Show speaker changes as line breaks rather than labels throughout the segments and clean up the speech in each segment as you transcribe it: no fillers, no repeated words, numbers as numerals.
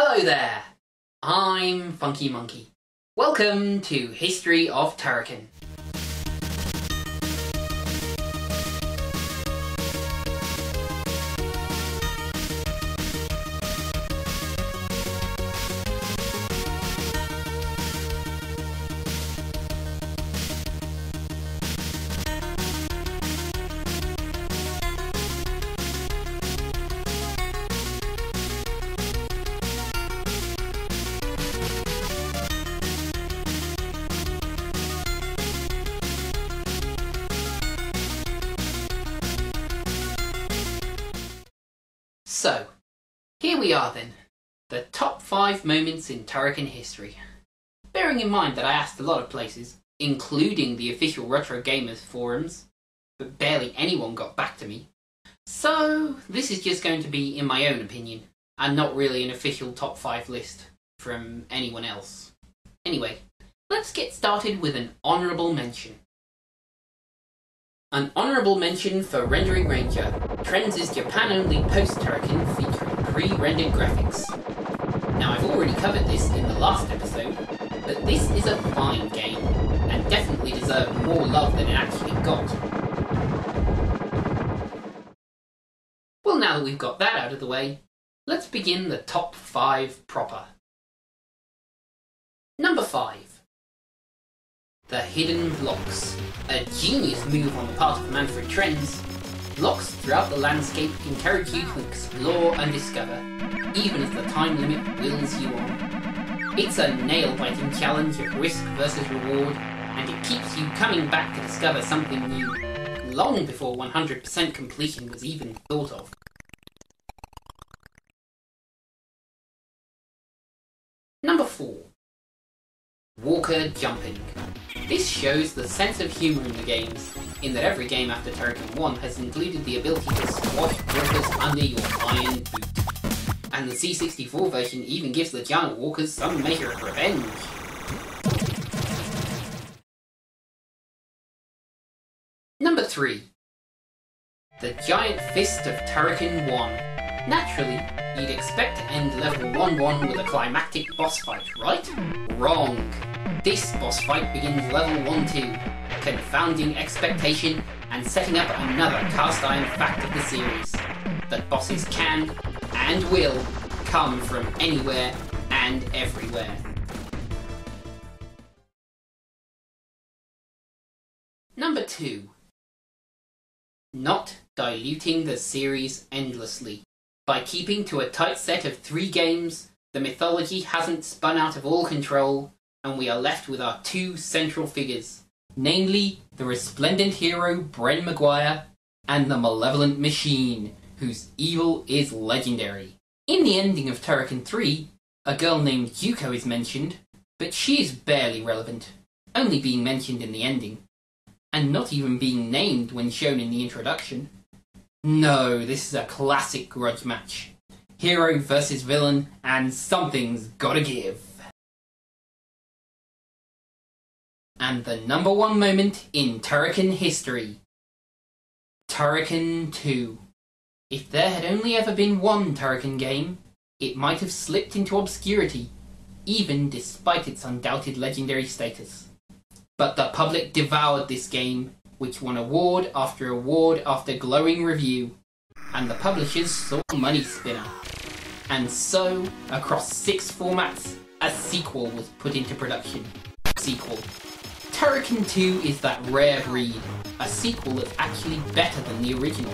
Hello there, I'm Funky Monkey. Welcome to History of Turrican. So, here we are then, the top 5 moments in Turrican history. Bearing in mind that I asked a lot of places, including the official Retro Gamers forums, but barely anyone got back to me. So, this is just going to be in my own opinion, and not really an official top 5 list from anyone else. Anyway, let's get started with an honourable mention. An honourable mention for Rendering Ranger, Trends' Japan-only post-Turrican featuring pre-rendered graphics. Now I've already covered this in the last episode, but this is a fine game, and definitely deserved more love than it actually got. Well, now that we've got that out of the way, let's begin the top 5 proper. Number 5. The Hidden Blocks. A genius move on the part of Manfred Trends. Blocks throughout the landscape encourage you to explore and discover, even if the time limit wills you on. It's a nail-biting challenge of risk versus reward, and it keeps you coming back to discover something new, long before 100% completion was even thought of. Number 4. Walker Jumping. This shows the sense of humour in the games, in that every game after Turrican 1 has included the ability to squash walkers under your iron boot. And the C64 version even gives the giant walkers some measure of revenge. Number 3. The Giant Fist of Turrican 1. Naturally, you'd expect to end level 1-1 with a climactic boss fight, right? Wrong. This boss fight begins level 1-2, confounding expectation and setting up another cast iron fact of the series, that bosses can, and will, come from anywhere and everywhere. Number 2. Not diluting the series endlessly. By keeping to a tight set of 3 games, the mythology hasn't spun out of all control, and we are left with our 2 central figures, namely the resplendent hero Bren Maguire and the malevolent machine, whose evil is legendary. In the ending of Turrican 3, a girl named Yuko is mentioned, but she is barely relevant, only being mentioned in the ending, and not even being named when shown in the introduction. No, this is a classic grudge match. Hero versus villain, and something's gotta give. And the number 1 moment in Turrican history. Turrican 2. If there had only ever been one Turrican game, it might have slipped into obscurity, even despite its undoubted legendary status. But the public devoured this game, which won award after glowing review, and the publishers saw money spinner. And so, across 6 formats, a sequel was put into production. Turrican 2 is that rare breed, a sequel that's actually better than the original.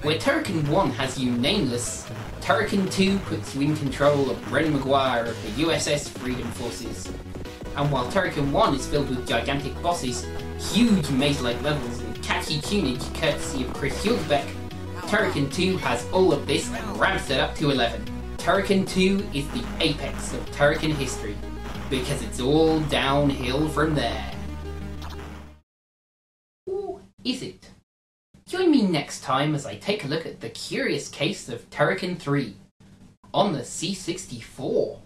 Where Turrican 1 has you nameless, Turrican 2 puts you in control of Bren Maguire of the USS Freedom Forces. And while Turrican 1 is filled with gigantic bosses, huge maze-like levels and catchy tunage courtesy of Chris Hülsbeck, Turrican 2 has all of this and ramps it up to 11. Turrican 2 is the apex of Turrican history, because it's all downhill from there. Or is it? Join me next time as I take a look at the curious case of Turrican 3 on the C64.